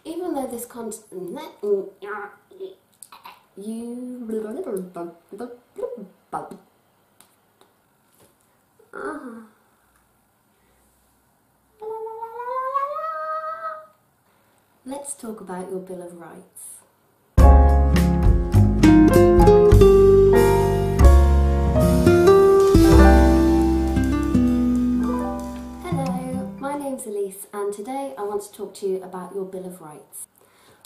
Even though this content... Let's talk about your Bill of Rights. Hello, my name's Elise and today I want to talk to you about your Bill of Rights.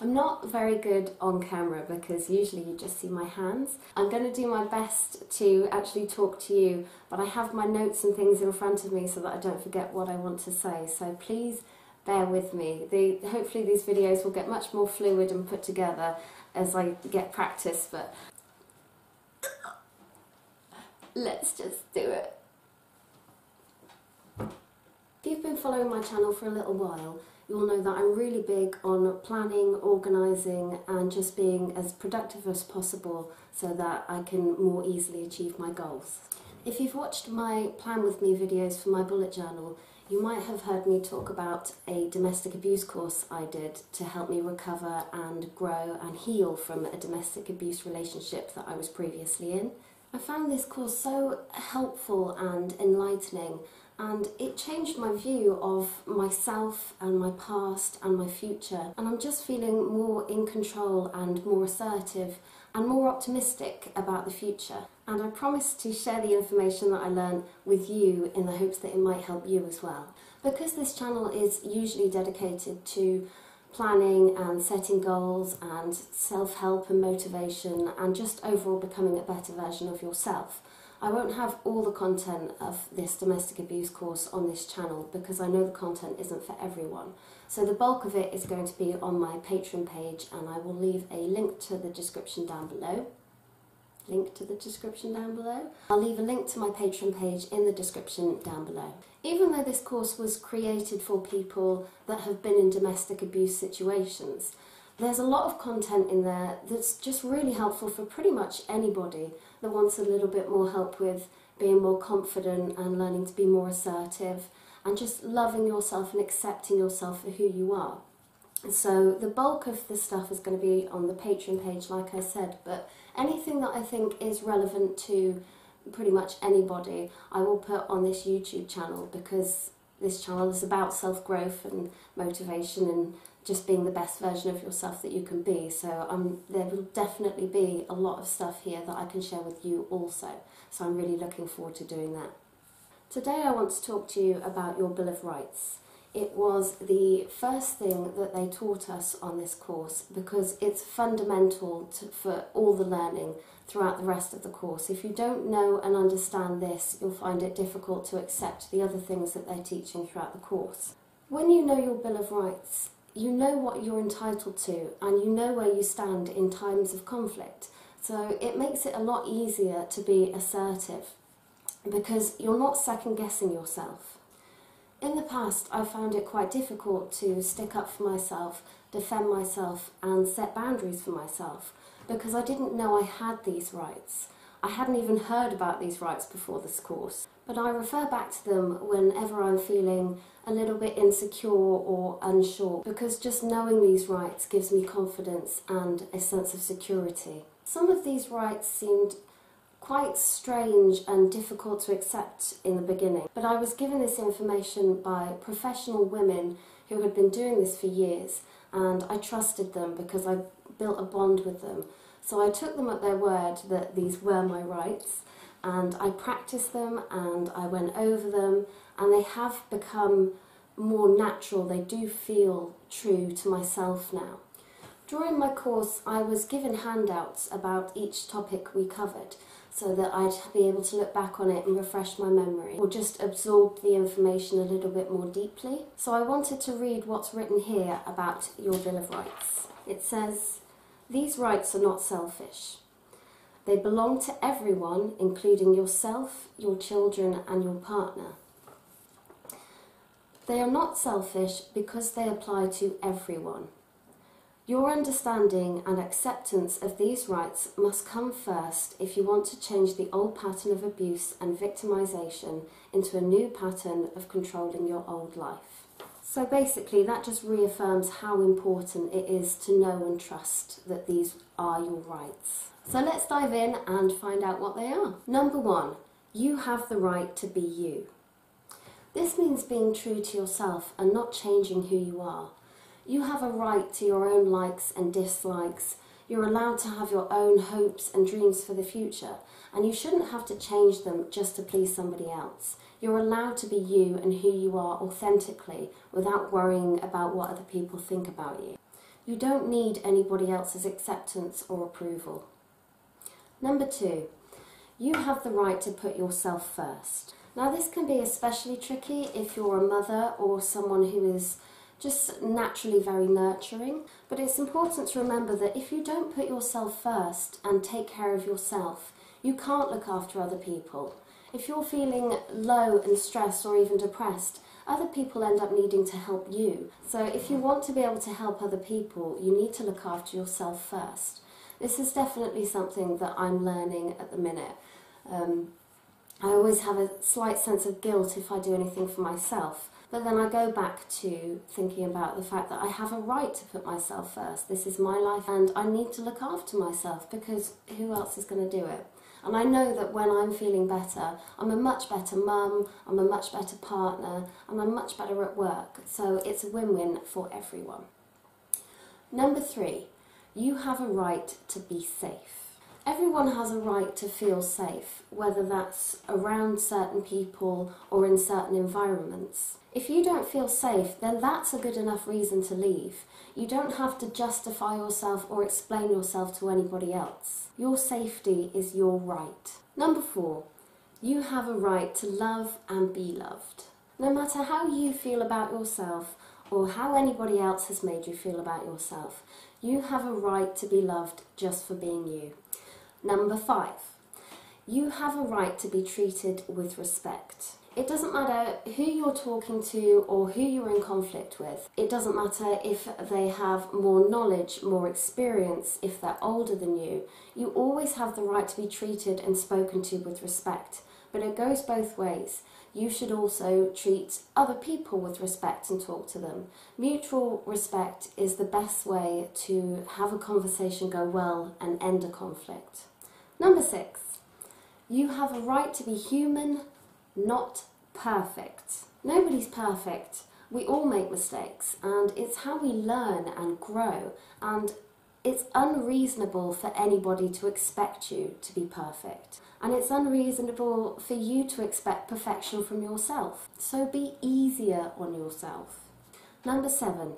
I'm not very good on camera because usually you just see my hands. I'm going to do my best to actually talk to you, but I have my notes and things in front of me so that I don't forget what I want to say, so please bear with me. Hopefully these videos will get much more fluid and put together as I get practice, but let's just do it. If you've been following my channel for a little while, you'll know that I'm really big on planning, organising and just being as productive as possible so that I can more easily achieve my goals. If you've watched my Plan With Me videos for my bullet journal, you might have heard me talk about a domestic abuse course I did to help me recover and grow and heal from a domestic abuse relationship that I was previously in. I found this course so helpful and enlightening, and it changed my view of myself and my past and my future, and I'm just feeling more in control and more assertive and more optimistic about the future. And I promise to share the information that I learned with you in the hopes that it might help you as well. Because this channel is usually dedicated to planning and setting goals and self-help and motivation and just overall becoming a better version of yourself, I won't have all the content of this domestic abuse course on this channel because I know the content isn't for everyone. So the bulk of it is going to be on my Patreon page, and I will leave a link to the description down below. I'll leave a link to my Patreon page in the description down below. Even though this course was created for people that have been in domestic abuse situations, there's a lot of content in there that's just really helpful for pretty much anybody that wants a little bit more help with being more confident and learning to be more assertive and just loving yourself and accepting yourself for who you are. So the bulk of the stuff is going to be on the Patreon page, like I said, but anything that I think is relevant to pretty much anybody I will put on this YouTube channel, because this channel is about self-growth and motivation and just being the best version of yourself that you can be. So there will definitely be a lot of stuff here that I can share with you also. So I'm really looking forward to doing that. Today I want to talk to you about your Bill of Rights. It was the first thing that they taught us on this course because it's fundamental for all the learning throughout the rest of the course. If you don't know and understand this, you'll find it difficult to accept the other things that they're teaching throughout the course. When you know your Bill of Rights, you know what you're entitled to and you know where you stand in times of conflict. So it makes it a lot easier to be assertive because you're not second-guessing yourself. In the past, I found it quite difficult to stick up for myself, defend myself and set boundaries for myself because I didn't know I had these rights. I hadn't even heard about these rights before this course, but I refer back to them whenever I'm feeling a little bit insecure or unsure, because just knowing these rights gives me confidence and a sense of security. Some of these rights seemed quite strange and difficult to accept in the beginning, but I was given this information by professional women who had been doing this for years, and I trusted them because I built a bond with them. So I took them at their word that these were my rights, and I practiced them and I went over them, and they have become more natural. They do feel true to myself now. During my course, I was given handouts about each topic we covered so that I'd be able to look back on it and refresh my memory or just absorb the information a little bit more deeply. So I wanted to read what's written here about your Bill of Rights. It says, "These rights are not selfish. They belong to everyone, including yourself, your children and your partner. They are not selfish because they apply to everyone. Your understanding and acceptance of these rights must come first if you want to change the old pattern of abuse and victimization into a new pattern of controlling your old life." So basically that just reaffirms how important it is to know and trust that these are your rights. So let's dive in and find out what they are. Number 1, you have the right to be you. This means being true to yourself and not changing who you are. You have a right to your own likes and dislikes. You're allowed to have your own hopes and dreams for the future, and you shouldn't have to change them just to please somebody else. You're allowed to be you and who you are authentically without worrying about what other people think about you. You don't need anybody else's acceptance or approval. Number 2, you have the right to put yourself first. Now this can be especially tricky if you're a mother or someone who is just naturally very nurturing, but it's important to remember that if you don't put yourself first and take care of yourself, you can't look after other people. If you're feeling low and stressed or even depressed, other people end up needing to help you. So if you want to be able to help other people, you need to look after yourself first. This is definitely something that I'm learning at the minute. I always have a slight sense of guilt if I do anything for myself, but then I go back to thinking about the fact that I have a right to put myself first. This is my life and I need to look after myself because who else is going to do it? And I know that when I'm feeling better, I'm a much better mum, I'm a much better partner, and I'm much better at work. So it's a win-win for everyone. Number 3, you have a right to be safe. Everyone has a right to feel safe, whether that's around certain people or in certain environments. If you don't feel safe, then that's a good enough reason to leave. You don't have to justify yourself or explain yourself to anybody else. Your safety is your right. Number 4, you have a right to love and be loved. No matter how you feel about yourself or how anybody else has made you feel about yourself, you have a right to be loved just for being you. Number 5, you have a right to be treated with respect. It doesn't matter who you're talking to or who you're in conflict with. It doesn't matter if they have more knowledge, more experience, if they're older than you. You always have the right to be treated and spoken to with respect. But it goes both ways. You should also treat other people with respect and talk to them. Mutual respect is the best way to have a conversation go well and end a conflict. Number 6, you have a right to be human, not perfect. Nobody's perfect. We all make mistakes, and it's how we learn and grow, and it's unreasonable for anybody to expect you to be perfect. And it's unreasonable for you to expect perfection from yourself. So be easier on yourself. Number 7,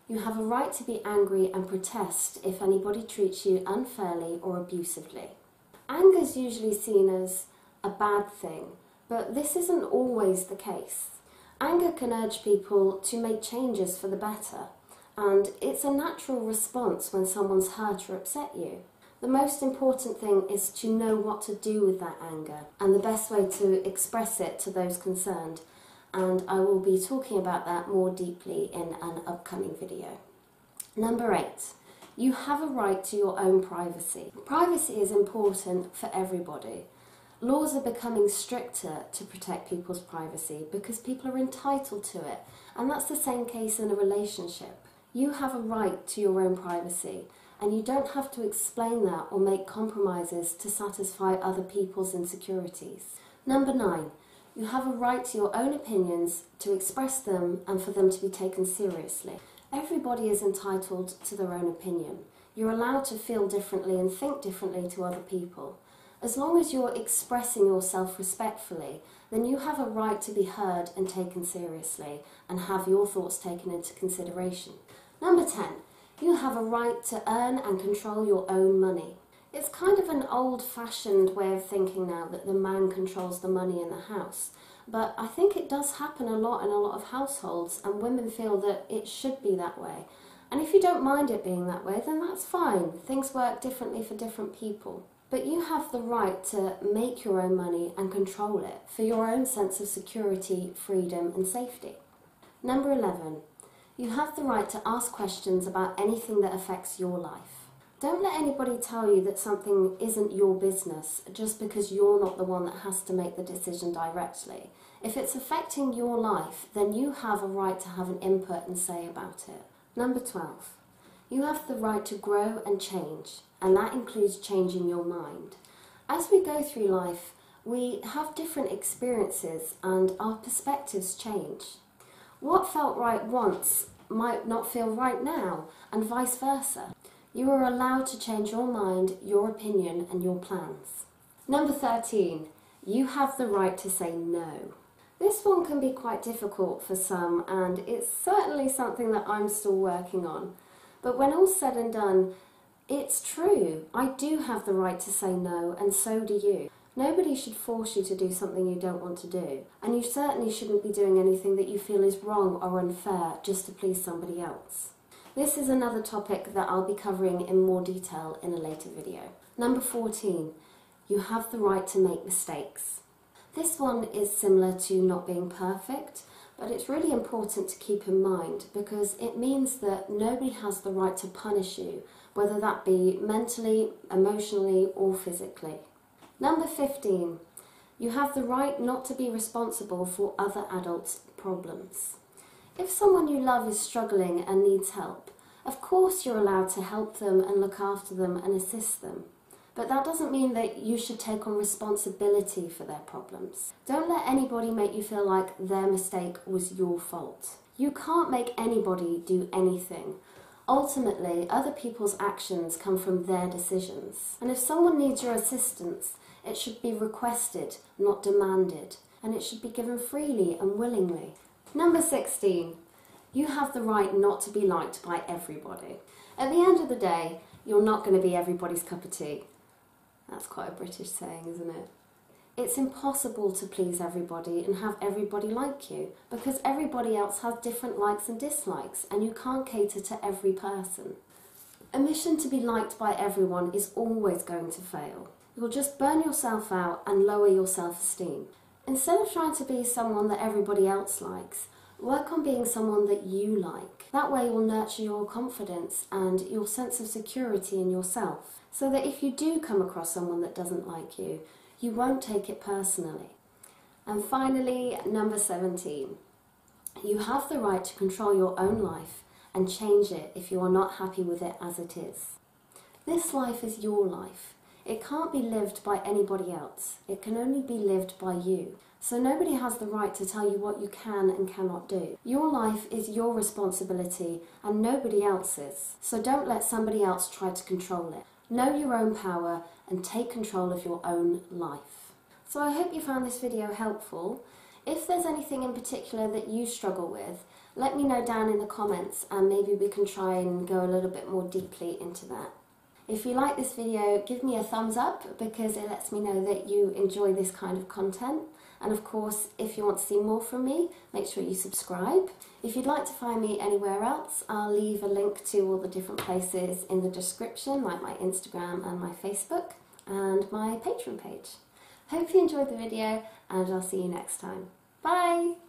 you have a right to be angry and protest if anybody treats you unfairly or abusively. Anger is usually seen as a bad thing, but this isn't always the case. Anger can urge people to make changes for the better, and it's a natural response when someone's hurt or upset you. The most important thing is to know what to do with that anger and the best way to express it to those concerned, and I will be talking about that more deeply in an upcoming video. Number 8, you have a right to your own privacy. Privacy is important for everybody. Laws are becoming stricter to protect people's privacy because people are entitled to it, and that's the same case in a relationship. You have a right to your own privacy, and you don't have to explain that or make compromises to satisfy other people's insecurities. Number 9, you have a right to your own opinions, to express them, and for them to be taken seriously. Everybody is entitled to their own opinion. You're allowed to feel differently and think differently to other people. As long as you're expressing yourself respectfully, then you have a right to be heard and taken seriously and have your thoughts taken into consideration. Number 10, you have a right to earn and control your own money. It's kind of an old-fashioned way of thinking now that the man controls the money in the house, but I think it does happen a lot in a lot of households, and women feel that it should be that way. And if you don't mind it being that way, then that's fine. Things work differently for different people. But you have the right to make your own money and control it for your own sense of security, freedom and safety. Number 11, you have the right to ask questions about anything that affects your life. Don't let anybody tell you that something isn't your business just because you're not the one that has to make the decision directly. If it's affecting your life, then you have a right to have an input and say about it. Number 12. You have the right to grow and change, and that includes changing your mind. As we go through life, we have different experiences and our perspectives change. What felt right once might not feel right now, and vice versa. You are allowed to change your mind, your opinion, and your plans. Number 13. You have the right to say no. This one can be quite difficult for some, and it's certainly something that I'm still working on. But when all's said and done, it's true. I do have the right to say no, and so do you. Nobody should force you to do something you don't want to do, and you certainly shouldn't be doing anything that you feel is wrong or unfair just to please somebody else. This is another topic that I'll be covering in more detail in a later video. Number 14. You have the right to make mistakes. This one is similar to not being perfect, but it's really important to keep in mind because it means that nobody has the right to punish you, whether that be mentally, emotionally, or physically. Number 15. You have the right not to be responsible for other adults' problems. If someone you love is struggling and needs help, of course you're allowed to help them and look after them and assist them. But that doesn't mean that you should take on responsibility for their problems. Don't let anybody make you feel like their mistake was your fault. You can't make anybody do anything. Ultimately, other people's actions come from their decisions. And if someone needs your assistance, it should be requested, not demanded, and it should be given freely and willingly. Number 16. You have the right not to be liked by everybody. At the end of the day, you're not going to be everybody's cup of tea. That's quite a British saying, isn't it? It's impossible to please everybody and have everybody like you because everybody else has different likes and dislikes and you can't cater to every person. A mission to be liked by everyone is always going to fail. You'll just burn yourself out and lower your self-esteem. Instead of trying to be someone that everybody else likes, work on being someone that you like. That way you'll nurture your confidence and your sense of security in yourself, so that if you do come across someone that doesn't like you, you won't take it personally. And finally, number 17. You have the right to control your own life and change it if you are not happy with it as it is. This life is your life. It can't be lived by anybody else. It can only be lived by you. So nobody has the right to tell you what you can and cannot do. Your life is your responsibility and nobody else's. So don't let somebody else try to control it. Know your own power and take control of your own life. So I hope you found this video helpful. If there's anything in particular that you struggle with, let me know down in the comments and maybe we can try and go a little bit more deeply into that. If you like this video, give me a thumbs up because it lets me know that you enjoy this kind of content. And of course, if you want to see more from me, make sure you subscribe. If you'd like to find me anywhere else, I'll leave a link to all the different places in the description, like my Instagram and my Facebook, and my Patreon page. Hope you enjoyed the video, and I'll see you next time. Bye!